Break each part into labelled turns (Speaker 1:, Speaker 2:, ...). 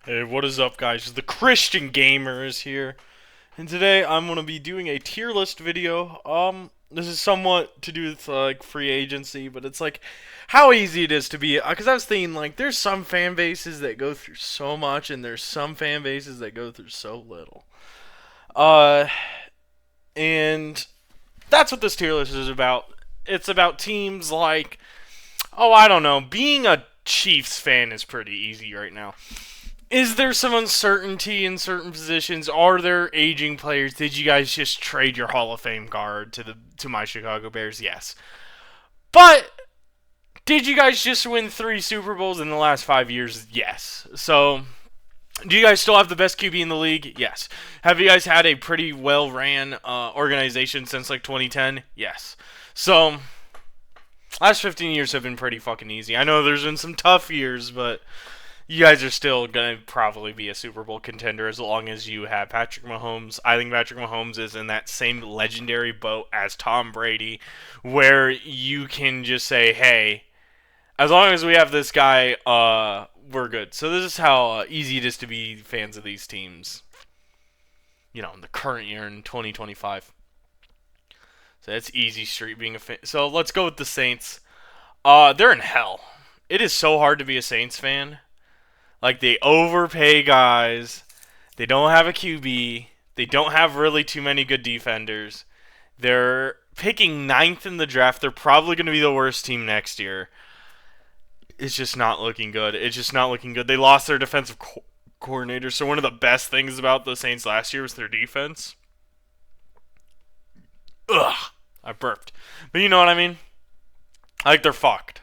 Speaker 1: Hey, what is up, guys? The Christian Gamer is here, and today I'm gonna be doing a tier list video. This is somewhat to do with like free agency, but it's like how easy it is to be. Because I was thinking like there's some fan bases that go through so much, and there's some fan bases that go through so little. Uh, and that's what this tier list is about. It's about teams like, oh, I don't know, being a Chiefs fan is pretty easy right now. Is there some uncertainty in certain positions? Are there aging players? Did you guys just trade your Hall of Fame guard to my Chicago Bears? Yes. But did you guys just win 3 Super Bowls in the last 5 years? Yes. So, do you guys still have the best QB in the league? Yes. Have you guys had a pretty well ran organization since like 2010? Yes. So, last 15 years have been pretty fucking easy. I know there's been some tough years, but you guys are still going to probably be a Super Bowl contender as long as you have Patrick Mahomes. I think Patrick Mahomes is in that same legendary boat as Tom Brady, where you can just say, hey, as long as we have this guy, we're good. So this is how easy it is to be fans of these teams, in the current year in 2025. So that's easy street being a fan. So let's go with the Saints. They're in hell. It is so hard to be a Saints fan. Like, they overpay guys. They don't have a QB. They don't have really too many good defenders. They're picking ninth in the draft. They're probably going to be the worst team next year. It's just not looking good. It's just not looking good. They lost their defensive coordinator. So one of the best things about the Saints last year was their defense. Ugh. I burped. But you know what I mean? Like, they're fucked.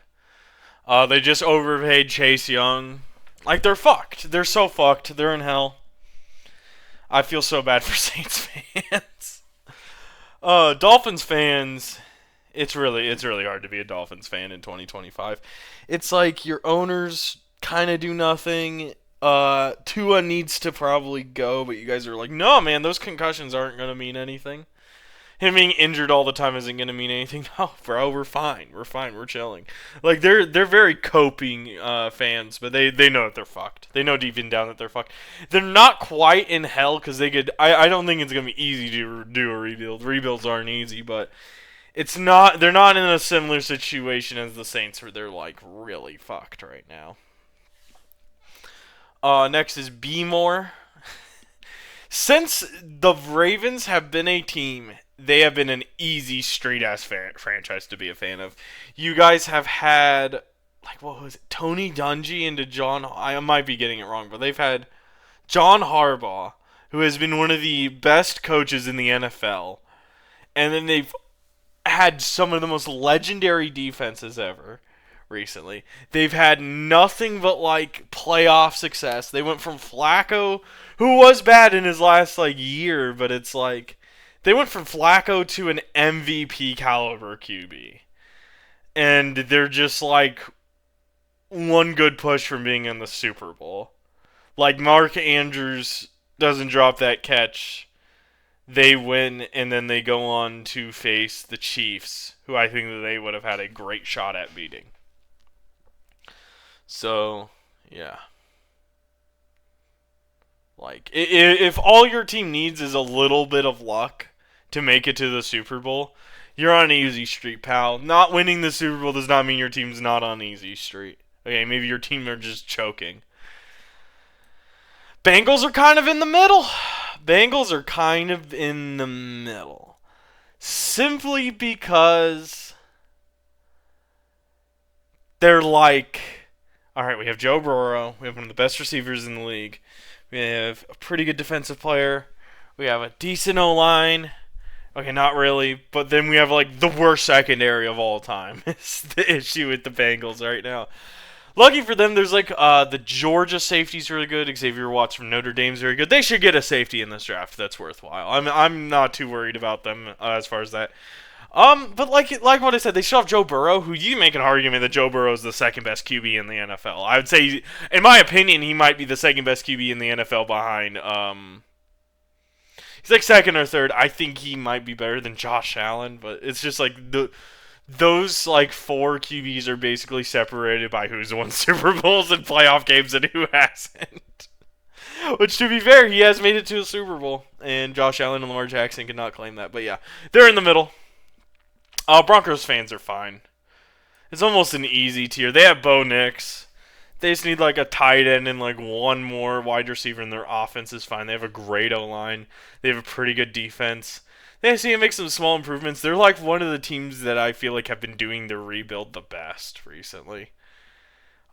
Speaker 1: They just overpaid Chase Young. Like, they're fucked. They're so fucked. They're in hell. I feel so bad for Saints fans. Dolphins fans, it's really hard to be a Dolphins fan in 2025. It's like your owners kind of do nothing. Tua needs to probably go, but you guys are like, no, man, those concussions aren't going to mean anything. Him being injured all the time isn't gonna mean anything. No, bro, we're fine. We're fine. We're chilling. Like they're very coping fans, but they know that they're fucked. They know deep in down that they're fucked. They're not quite in hell because they could. I don't think it's gonna be easy to do a rebuild. Rebuilds aren't easy, but it's not. They're not in a similar situation as the Saints, where they're like really fucked right now. Next is B More. Since the Ravens have been a team, they have been an easy straight ass franchise to be a fan of. You guys have had like what was it, Tony Dungy into John. I might be getting it wrong, but they've had John Harbaugh, who has been one of the best coaches in the NFL, and then they've had some of the most legendary defenses ever recently. They've had nothing but like playoff success. They went from Flacco, who was bad in his last like year, but it's like they went from Flacco to an MVP caliber QB. And they're just like one good push from being in the Super Bowl. Like Mark Andrews doesn't drop that catch, they win, and then they go on to face the Chiefs, who I think that they would have had a great shot at beating. So, yeah. Like, if all your team needs is a little bit of luck to make it to the Super Bowl, you're on an easy street, pal. Not winning the Super Bowl does not mean your team's not on easy street. Okay, maybe your team are just choking. Bengals are kind of in the middle. Bengals are kind of in the middle. Simply because they're like, all right, we have Joe Burrow. We have one of the best receivers in the league. We have a pretty good defensive player. We have a decent O-line. Okay, not really, but then we have like the worst secondary of all time. It's the issue with the Bengals right now. Lucky for them, there's like the Georgia safety's really good. Xavier Watts from Notre Dame's very good. They should get a safety in this draft. That's worthwhile. I'm not too worried about them as far as that. But like what I said, they still have Joe Burrow, who you can make an argument that Joe Burrow is the second best QB in the NFL. I would say, in my opinion, he might be the second best QB in the NFL behind. He's like second or third. I think he might be better than Josh Allen, but it's just like those like 4 QBs are basically separated by who's won Super Bowls and playoff games and who hasn't. Which, to be fair, he has made it to a Super Bowl, and Josh Allen and Lamar Jackson cannot claim that. But yeah, they're in the middle. Broncos fans are fine. It's almost an easy tier. They have Bo Nix. They just need like a tight end and like one more wide receiver, and their offense is fine. They have a great O-line. They have a pretty good defense. They just need to make some small improvements. They're like one of the teams that I feel like have been doing their rebuild the best recently.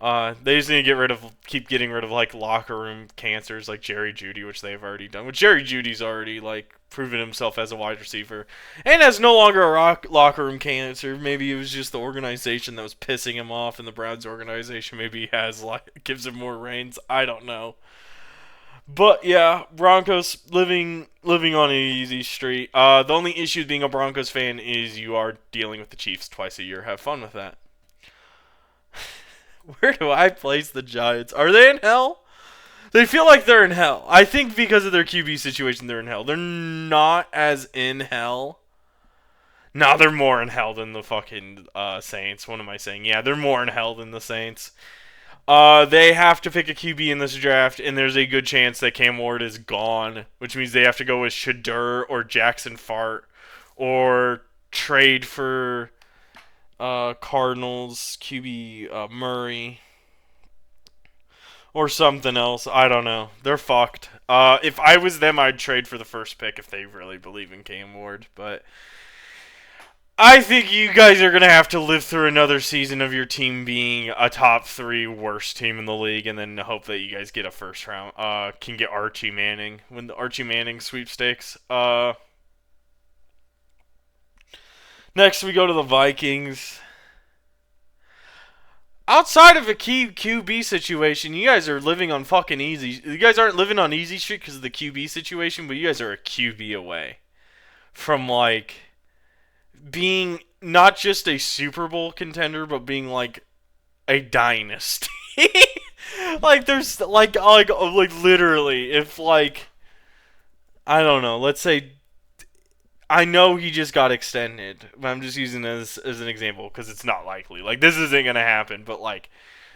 Speaker 1: They just need to keep getting rid of like locker room cancers like Jerry Jeudy, which they've already done. Which Jerry Judy's already like proven himself as a wide receiver, and as no longer a locker room cancer. Maybe it was just the organization that was pissing him off, and the Browns organization maybe has like gives him more reins. I don't know. But yeah, Broncos living on an easy street. The only issue with being a Broncos fan is you are dealing with the Chiefs twice a year. Have fun with that. Where do I place the Giants? Are they in hell? They feel like they're in hell. I think because of their QB situation, they're in hell. They're not as in hell. No, they're more in hell than the fucking Saints. What am I saying? Yeah, they're more in hell than the Saints. They have to pick a QB in this draft, and there's a good chance that Cam Ward is gone, which means they have to go with Shedeur or Jackson Fart or trade for Cardinals QB Murray or something else. I don't know. They're fucked. If I was them, I'd trade for the first pick if they really believe in Cam Ward. But I think you guys are going to have to live through another season of your team being a top 3 worst team in the league, and then hope that you guys get a first round. Can get Archie Manning. Win the Archie Manning sweepstakes. Next, we go to the Vikings. Outside of a key QB situation, you guys are living on fucking easy. You guys aren't living on easy street because of the QB situation, but you guys are a QB away from like being not just a Super Bowl contender, but being like a dynasty. Like there's like literally, if like I don't know, let's say. I know he just got extended, but I'm just using it as an example because it's not likely. Like, this isn't going to happen, but, like,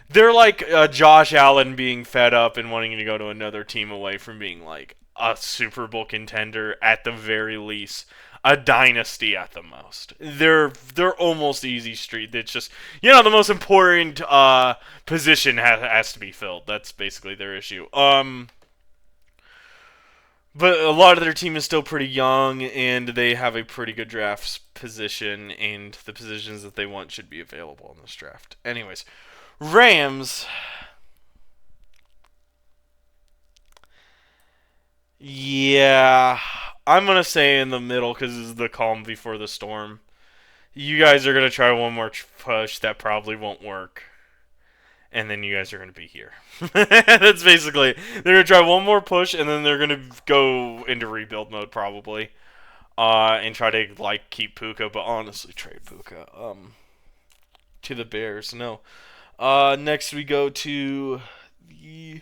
Speaker 1: they're like Josh Allen being fed up and wanting to go to another team away from being, like, a Super Bowl contender at the very least. A dynasty at the most. They're almost easy street. It's just, the most important position has to be filled. That's basically their issue. But a lot of their team is still pretty young, and they have a pretty good draft position, and the positions that they want should be available in this draft. Anyways, Rams. Yeah, I'm going to say in the middle because this is the calm before the storm. You guys are going to try one more push that probably won't work. And then you guys are going to be here. That's basically it. They're going to try one more push, and then they're going to go into rebuild mode probably. And try to, like, keep Puka, but honestly trade Puka. To the Bears, no. Next we go to the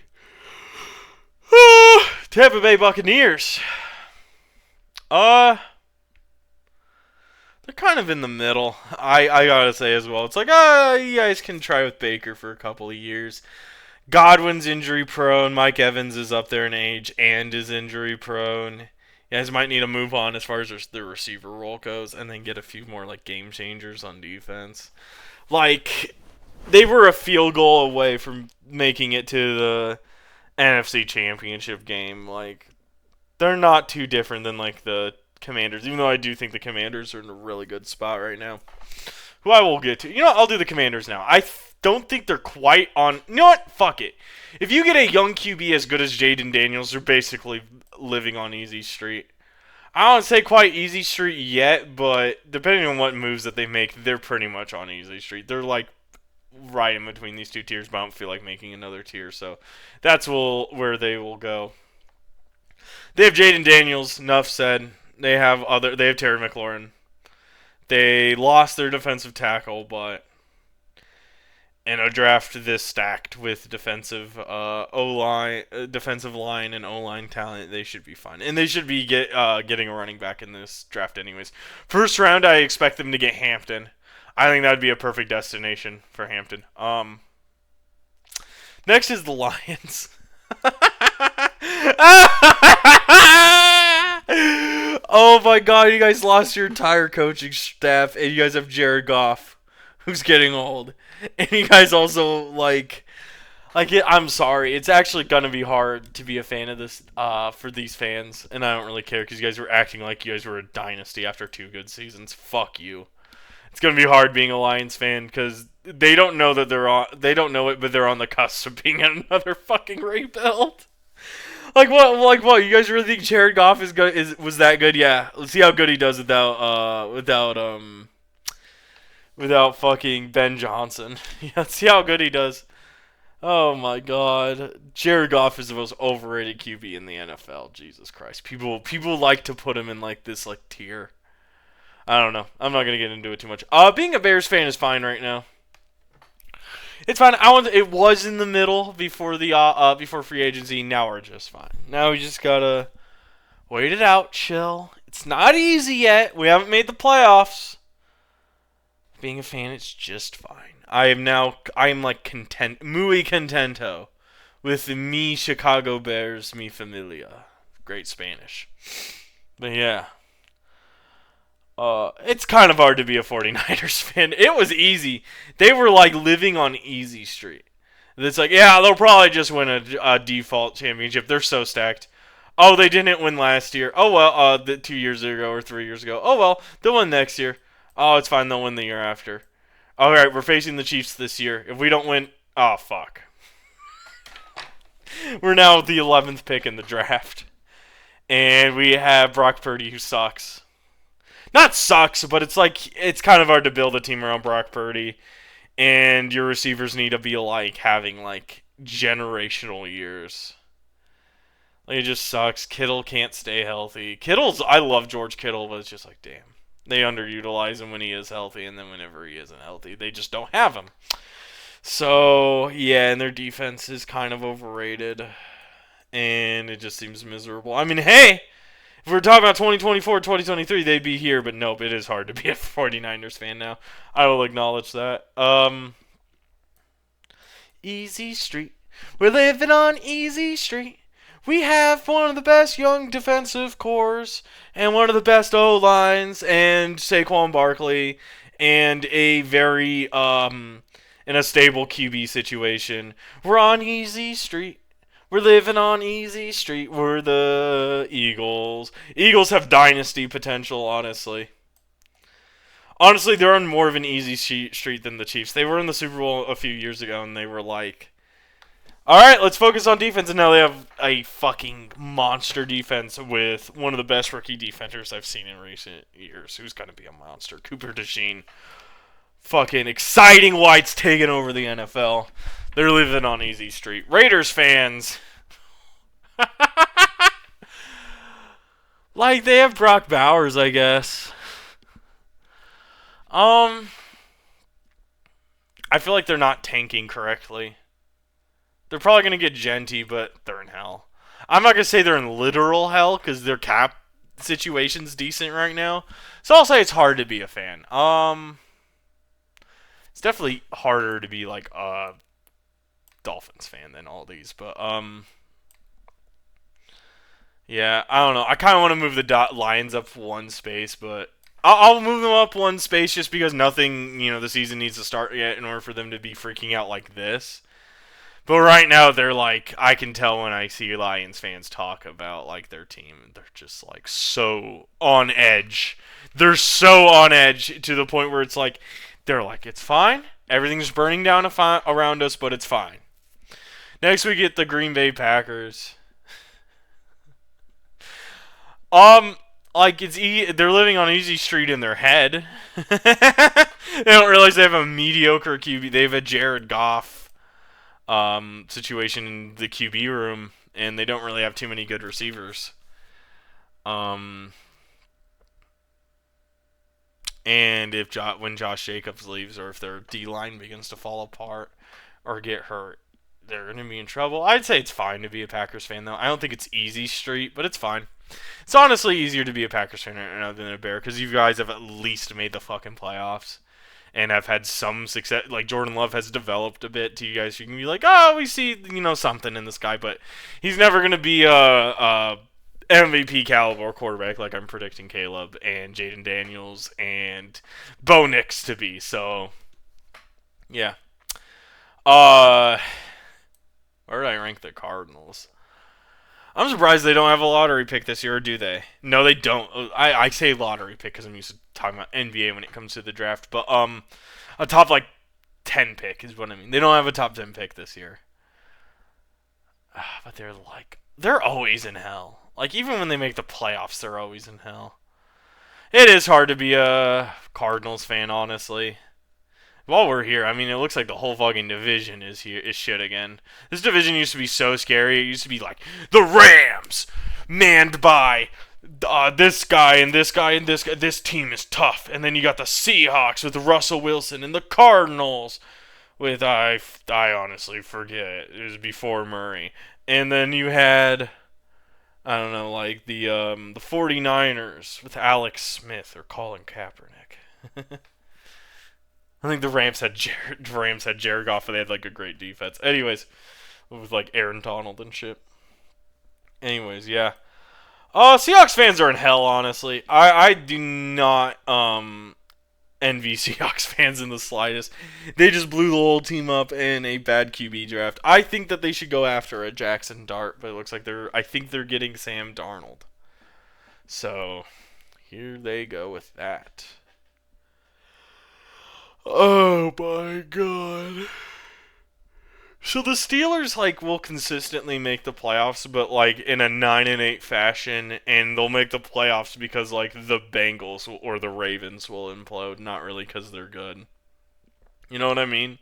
Speaker 1: Tampa Bay Buccaneers. They're kind of in the middle. I gotta say as well. It's like, you guys can try with Baker for a couple of years. Godwin's injury prone. Mike Evans is up there in age and is injury prone. You guys might need to move on as far as the receiver role goes, and then get a few more like game changers on defense. Like, they were a field goal away from making it to the NFC Championship game. Like, they're not too different than like the Commanders, even though I do think the Commanders are in a really good spot right now. Who I will get to. I'll do the Commanders now. I don't think they're quite on. You know what? Fuck it. If you get a young QB as good as Jaden Daniels, they're basically living on easy street. I don't say quite easy street yet, but depending on what moves that they make, they're pretty much on easy street. They're like right in between these two tiers, but I don't feel like making another tier, so that's where they will go. They have Jaden Daniels, enough said. They have Terry McLaurin. They lost their defensive tackle, but in a draft this stacked with defensive line and O-line talent, they should be fine. And they should be getting a running back in this draft anyways. First round, I expect them to get Hampton. I think that would be a perfect destination for Hampton. Next is the Lions. Oh my god, you guys lost your entire coaching staff, and you guys have Jared Goff, who's getting old. And you guys also, I'm sorry. It's actually going to be hard to be a fan of this for these fans, and I don't really care because you guys were acting like you guys were a dynasty after 2 good seasons. Fuck you. It's going to be hard being a Lions fan because they don't know that they don't know it, but they're on the cusp of being another fucking rebuild. Like what? Like what? You guys really think Jared Goff was that good? Yeah. Let's see how good he does without fucking Ben Johnson. Yeah. Let's see how good he does. Oh my God, Jared Goff is the most overrated QB in the NFL. Jesus Christ, people like to put him in like this tier. I don't know. I'm not gonna get into it too much. Being a Bears fan is fine right now. It's fine. It was in the middle before before free agency. Now we're just fine. Now we just gotta wait it out, chill. It's not easy yet. We haven't made the playoffs. Being a fan, it's just fine. I am like content, muy contento with mi Chicago Bears, mi familia. Great Spanish. But yeah. It's kind of hard to be a 49ers fan. It was easy. They were like living on easy street. It's like, yeah, they'll probably just win a default championship. They're so stacked. Oh, they didn't win last year. Oh, well, 2 years ago or 3 years ago. Oh, well, they'll win next year. Oh, it's fine. They'll win the year after. All right, we're facing the Chiefs this year. If we don't win, oh, fuck. We're now the 11th pick in the draft. And we have Brock Purdy, who sucks. Not sucks, but it's kind of hard to build a team around Brock Purdy. And your receivers need to be having generational years. It just sucks. Kittle can't stay healthy. I love George Kittle, but it's just damn. They underutilize him when he is healthy, and then whenever he isn't healthy, they just don't have him. So, yeah, and their defense is kind of overrated. And it just seems miserable. I mean, hey, if we're talking about 2024, 2023, they'd be here, but nope, it is hard to be a 49ers fan now. I will acknowledge that. Easy Street. We're living on Easy Street. We have one of the best young defensive cores and one of the best O-lines and Saquon Barkley and a very in a stable QB situation. We're on Easy Street. We're living on Easy Street. We're the Eagles. Eagles have dynasty potential, honestly. Honestly, they're on more of an easy street than the Chiefs. They were in the Super Bowl a few years ago, and they were alright, let's focus on defense, and now they have a fucking monster defense with one of the best rookie defenders I've seen in recent years. Who's going to be a monster? Cooper DeJean. Fucking exciting whites taking over the NFL. They're living on easy street. Raiders fans. They have Brock Bowers, I guess. I feel like they're not tanking correctly. They're probably going to get Genty, but they're in hell. I'm not going to say they're in literal hell because their cap situation's decent right now. So I'll say it's hard to be a fan. It's definitely harder to be a Dolphins fan than all these, but yeah, I don't know. I kind of want to move the Lions up one space, but I'll move them up one space just because nothing, the season needs to start yet in order for them to be freaking out like this. But right now, they're I can tell when I see Lions fans talk about their team, they're just so on edge. They're so on edge to the point where it's it's fine. Everything's burning down around us, but it's fine. Next, we get the Green Bay Packers. They're living on easy street in their head. They don't realize they have a mediocre QB. They have a Jared Goff situation in the QB room, and they don't really have too many good receivers. And when Josh Jacobs leaves, or if their D-line begins to fall apart or get hurt, they're going to be in trouble. I'd say it's fine to be a Packers fan, though. I don't think it's easy street, but it's fine. It's honestly easier to be a Packers fan than a Bear, because you guys have at least made the fucking playoffs. and have had some success. Like Jordan Love has developed a bit to you guys. You can be like, oh, we see something in this guy, but he's never gonna be a MVP caliber quarterback like I'm predicting Caleb and Jaden Daniels and Bo Nix to be. So yeah. Where did I rank the Cardinals? I'm surprised they don't have a lottery pick this year, or do they? No, they don't. I say lottery pick because I'm used to talking about NBA when it comes to the draft, but a top like 10 pick is what I mean. They don't have a top 10 pick this year. But they're always in hell. Like even when they make the playoffs, they're always in hell. It is hard to be a Cardinals fan, honestly. While we're here, I mean, it looks like the whole fucking division is shit again. This division used to be so scary. It used to be like the Rams, manned by this guy and this guy and this guy. This team is tough. And then you got the Seahawks with Russell Wilson and the Cardinals with I honestly forget. It was before Murray. And then you had I don't know, like the 49ers with Alex Smith or Colin Kaepernick. I think the Rams had Jared Goff, and they had like a great defense. Anyways, with like Aaron Donald and shit. Anyways, yeah. Seahawks fans are in hell, honestly. I do not envy Seahawks fans in the slightest. They just blew the whole team up in a bad QB draft. I think that they should go after a Jackson Dart, but it looks like I think they're getting Sam Darnold. So here they go with that. Oh my god. So the Steelers will consistently make the playoffs, but in a 9-8 fashion, and they'll make the playoffs because the Bengals or the Ravens will implode, not really because they're good. You know what I mean?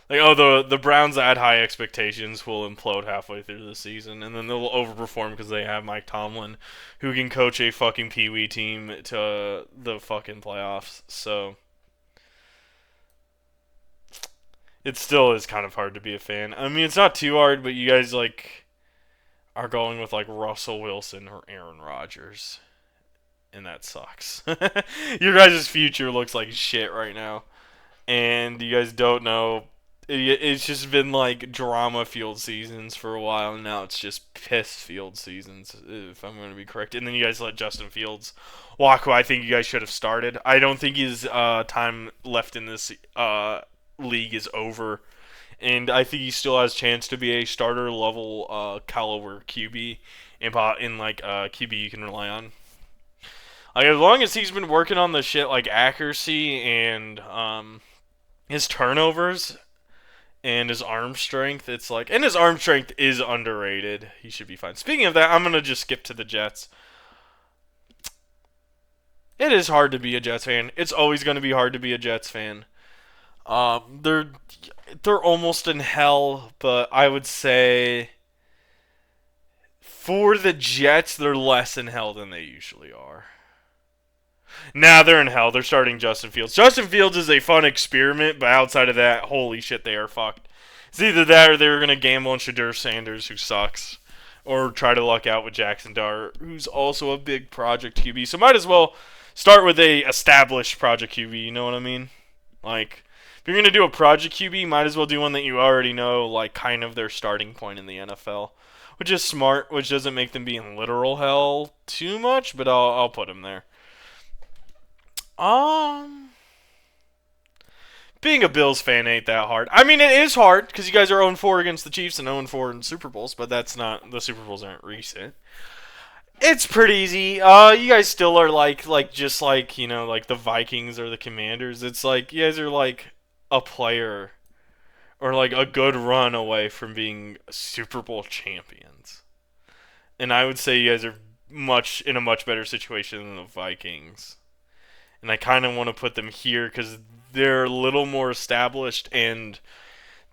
Speaker 1: The Browns that had high expectations will implode halfway through the season, and then they'll overperform because they have Mike Tomlin, who can coach a fucking Pee-wee team to the fucking playoffs. So it still is kind of hard to be a fan. I mean, it's not too hard, but you guys are going with Russell Wilson or Aaron Rodgers, and that sucks. Your guys' future looks like shit right now, and you guys don't know. It's just been drama-fueled seasons for a while, and now it's just piss-fueled seasons, if I'm going to be correct. And then you guys let Justin Fields walk, who I think you guys should have started. I don't think his time left in this league is over, and I think he still has a chance to be a starter level caliber QB in QB you can rely on. As long as he's been working on the shit accuracy and his turnovers and his arm strength, and his arm strength is underrated. He should be fine. Speaking of that, I'm gonna just skip to the Jets. It is hard to be a Jets fan. It's always gonna be hard to be a Jets fan. They're almost in hell, but I would say for the Jets, they're less in hell than they usually are. Nah, they're in hell. They're starting Justin Fields. Justin Fields is a fun experiment, but outside of that, holy shit, they are fucked. It's either that or they were going to gamble on Shedeur Sanders, who sucks, or try to luck out with Jackson Dart, who's also a big project QB. So might as well start with a established project QB, you know what I mean? If you're going to do a project QB, might as well do one that you already know, kind of their starting point in the NFL. Which is smart, which doesn't make them be in literal hell too much, but I'll put them there. Being a Bills fan ain't that hard. I mean, it is hard because you guys are 0-4 against the Chiefs and 0-4 in Super Bowls, but the Super Bowls aren't recent. It's pretty easy. You guys still are just the Vikings or the Commanders. It's you guys are a player or a good run away from being Super Bowl champions. And I would say you guys are in a much better situation than the Vikings. And I kind of want to put them here because they're a little more established, and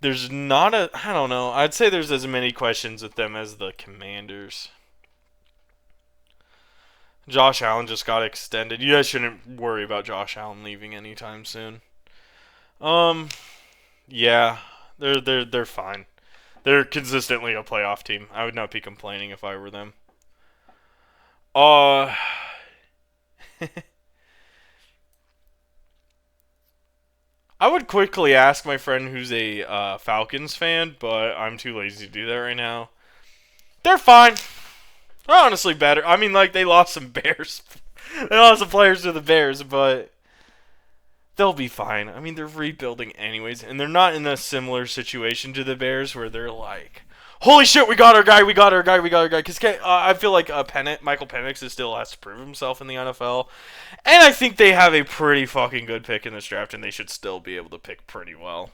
Speaker 1: there's not I don't know. I'd say there's as many questions with them as the Commanders. Josh Allen just got extended. You guys shouldn't worry about Josh Allen leaving anytime soon. Yeah, they're fine. They're consistently a playoff team. I would not be complaining if I were them. I would quickly ask my friend who's a Falcons fan, but I'm too lazy to do that right now. They're fine. They're honestly better. I mean, like, they lost some Bears. They lost some players to the Bears, but they'll be fine. I mean, they're rebuilding anyways, and they're not in a similar situation to the Bears where they're like, holy shit, we got our guy, we got our guy, we got our guy. Because I feel like Michael Penix still has to prove himself in the NFL. And I think they have a pretty fucking good pick in this draft, and they should still be able to pick pretty well.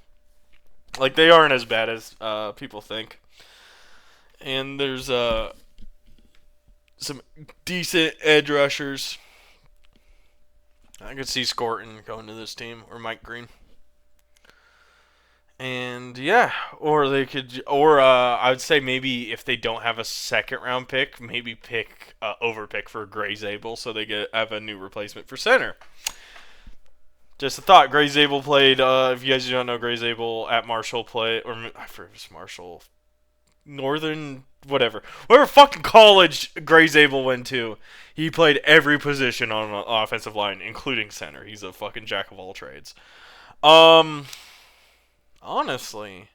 Speaker 1: Like, they aren't as bad as people think. And there's some decent edge rushers. I could see Scorton going to this team, or Mike Green. And yeah, or they could, or I would say maybe if they don't have a second round pick, maybe pick overpick for Gray Zabel so they have a new replacement for center. Just a thought. Gray Zabel played. If you guys don't know, Gray Zabel at Marshall or I forget if it was Marshall, Northern, whatever fucking college Gray Zabel went to. He played every position on an offensive line, including center. He's a fucking jack of all trades. Honestly,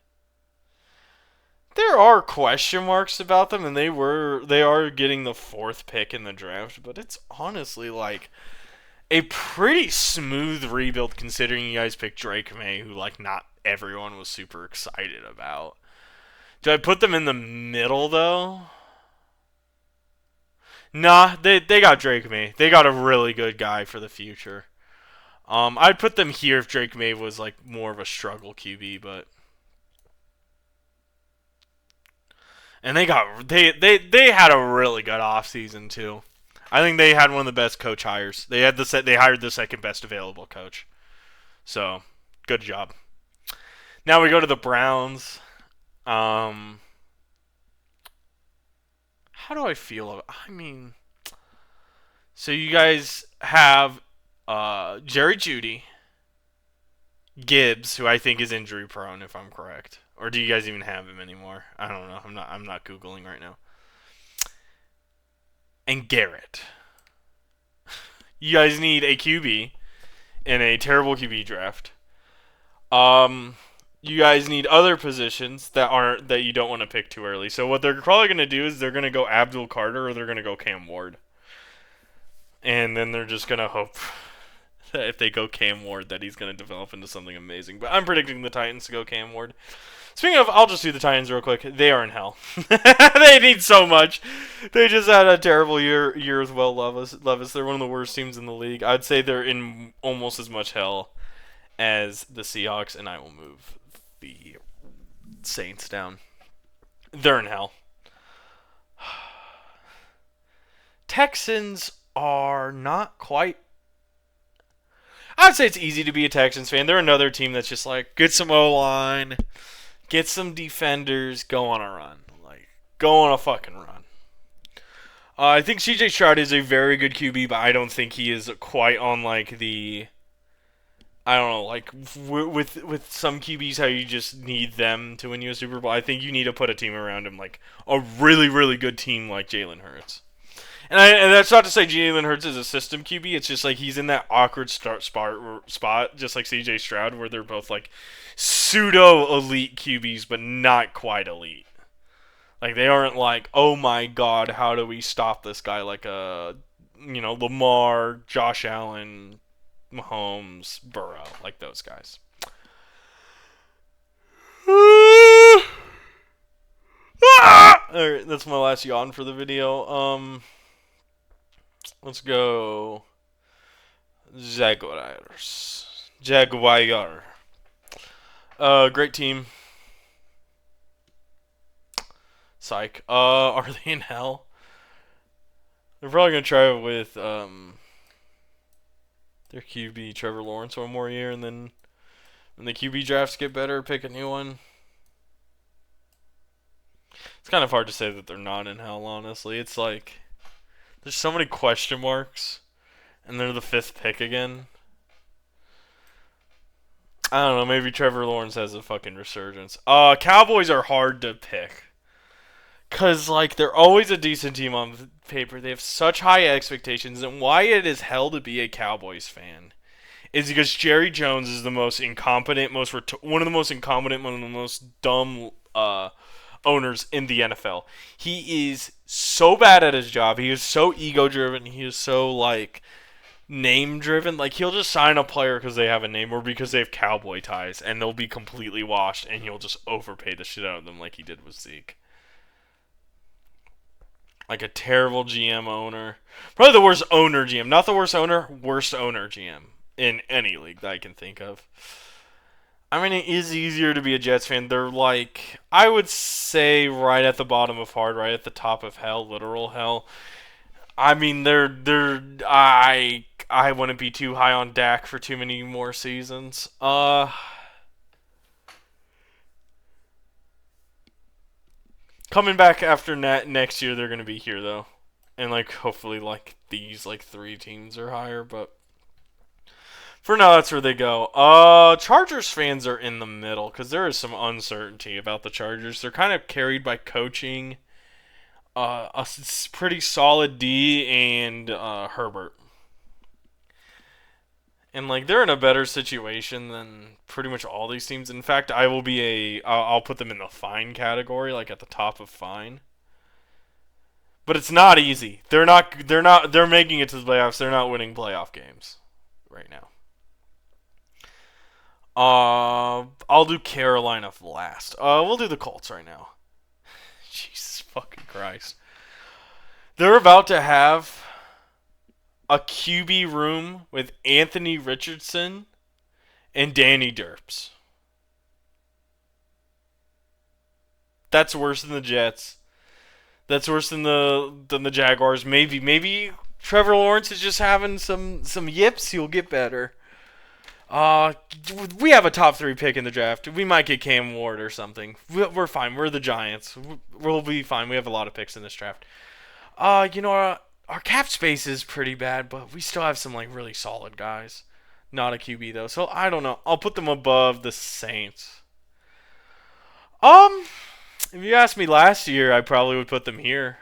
Speaker 1: there are question marks about them, and they are getting the 4th pick in the draft, but it's honestly like a pretty smooth rebuild considering you guys picked Drake May, who like not everyone was super excited about. Do I put them in the middle though? Nah, they got Drake May. They got a really good guy for the future. I'd put them here if Drake May was like more of a struggle QB, but and they had a really good offseason too. I think they had one of the best coach hires. They hired the second best available coach. So, good job. Now we go to the Browns. How do I feel? I mean, so you guys have Jerry Jeudy, Gibbs, who I think is injury prone, if I'm correct, or do you guys even have him anymore? I don't know. I'm not googling right now. And Garrett. You guys need a QB in a terrible QB draft. You guys need other positions that you don't want to pick too early. So what they're probably going to do is they're going to go Abdul Carter or they're going to go Cam Ward. And then they're just going to hope that if they go Cam Ward that he's going to develop into something amazing. But I'm predicting the Titans to go Cam Ward. Speaking of, I'll just do the Titans real quick. They are in hell. They need so much. They just had a terrible year with Will Levis. They're one of the worst teams in the league. I'd say they're in almost as much hell as the Seahawks, and I will move the Saints down. They're in hell. Texans are not quite. I'd say it's easy to be a Texans fan. They're another team that's just like, get some O-line, get some defenders, go on a run. Like, go on a fucking run. I think CJ Stroud is a very good QB, but I don't think he is quite on like the. I don't know, like with some QBs, how you just need them to win you a Super Bowl. I think you need to put a team around him, like a really, really good team like Jalen Hurts. And that's not to say Jalen Hurts is a system QB. It's just like he's in that awkward spot, just like CJ Stroud, where they're both like pseudo elite QBs, but not quite elite. Like they aren't like, oh my god, how do we stop this guy? Like Lamar, Josh Allen, Mahomes, Burrow, like those guys. Alright, that's my last yawn for the video. Let's go Jaguars. Jaguar. Great team. Psych. Are they in hell? They're probably gonna try it with their QB Trevor Lawrence one more year, and then when the QB drafts get better, pick a new one. It's kind of hard to say that they're not in hell, honestly. It's like there's so many question marks, and they're the 5th pick again. I don't know, maybe Trevor Lawrence has a fucking resurgence. Cowboys are hard to pick. Because, like, they're always a decent team on paper. They have such high expectations, and why it is hell to be a Cowboys fan is because Jerry Jones is the most incompetent, one of the most incompetent, one of the most dumb owners in the NFL. He is so bad at his job. He is so ego driven. He is so like name driven. Like he'll just sign a player because they have a name or because they have cowboy ties, and they'll be completely washed, and he'll just overpay the shit out of them like he did with Zeke. Like a terrible GM owner. Probably the worst owner GM. Not the worst owner, worst owner GM in any league that I can think of. I mean, it is easier to be a Jets fan. They're like, I would say right at the bottom of hard, right at the top of hell, literal hell. I mean, I wouldn't be too high on Dak for too many more seasons. Coming back after next year, they're gonna be here though, and like hopefully like these like 3 teams are higher, but for now that's where they go. Chargers fans are in the middle because there is some uncertainty about the Chargers. They're kind of carried by coaching, a pretty solid D and Herbert. And like they're in a better situation than pretty much all these teams. In fact, I'll put them in the fine category, like at the top of fine. But it's not easy. They're making it to the playoffs. They're not winning playoff games right now. I'll do Carolina last. We'll do the Colts right now. Jesus fucking Christ. They're about to have a QB room with Anthony Richardson and Danny Derps. That's worse than the Jets. That's worse than the Jaguars. Maybe Trevor Lawrence is just having some yips. He'll get better. We have a top 3 pick in the draft. We might get Cam Ward or something. We're fine. We're the Giants. We'll be fine. We have a lot of picks in this draft. Our cap space is pretty bad, but we still have some like really solid guys. Not a QB though, so I don't know. I'll put them above the Saints. If you asked me last year, I probably would put them here,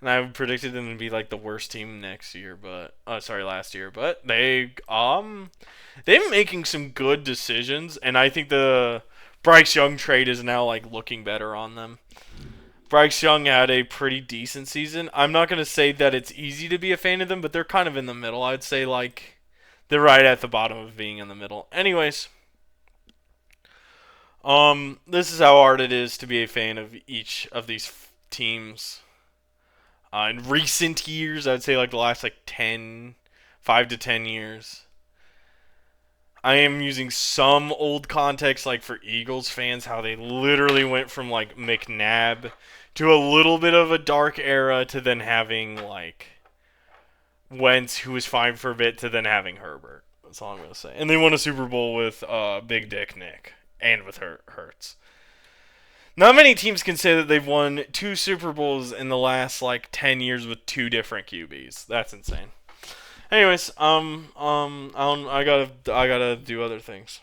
Speaker 1: and I predicted them to be like the worst team next year. But last year. But they've been making some good decisions, and I think the Bryce Young trade is now like looking better on them. Bryce Young had a pretty decent season. I'm not going to say that it's easy to be a fan of them, but they're kind of in the middle. I'd say like they're right at the bottom of being in the middle. Anyways, this is how hard it is to be a fan of each of these teams. In recent years, I'd say like the last like 5 to 10 years. I am using some old context like for Eagles fans, how they literally went from like McNabb to a little bit of a dark era to then having like Wentz, who was fine for a bit, to then having Herbert. That's all I'm going to say. And they won a Super Bowl with Big Dick Nick and with Hurts. Not many teams can say that they've won 2 Super Bowls in the last like 10 years with 2 different QBs. That's insane. Anyways, I gotta do other things.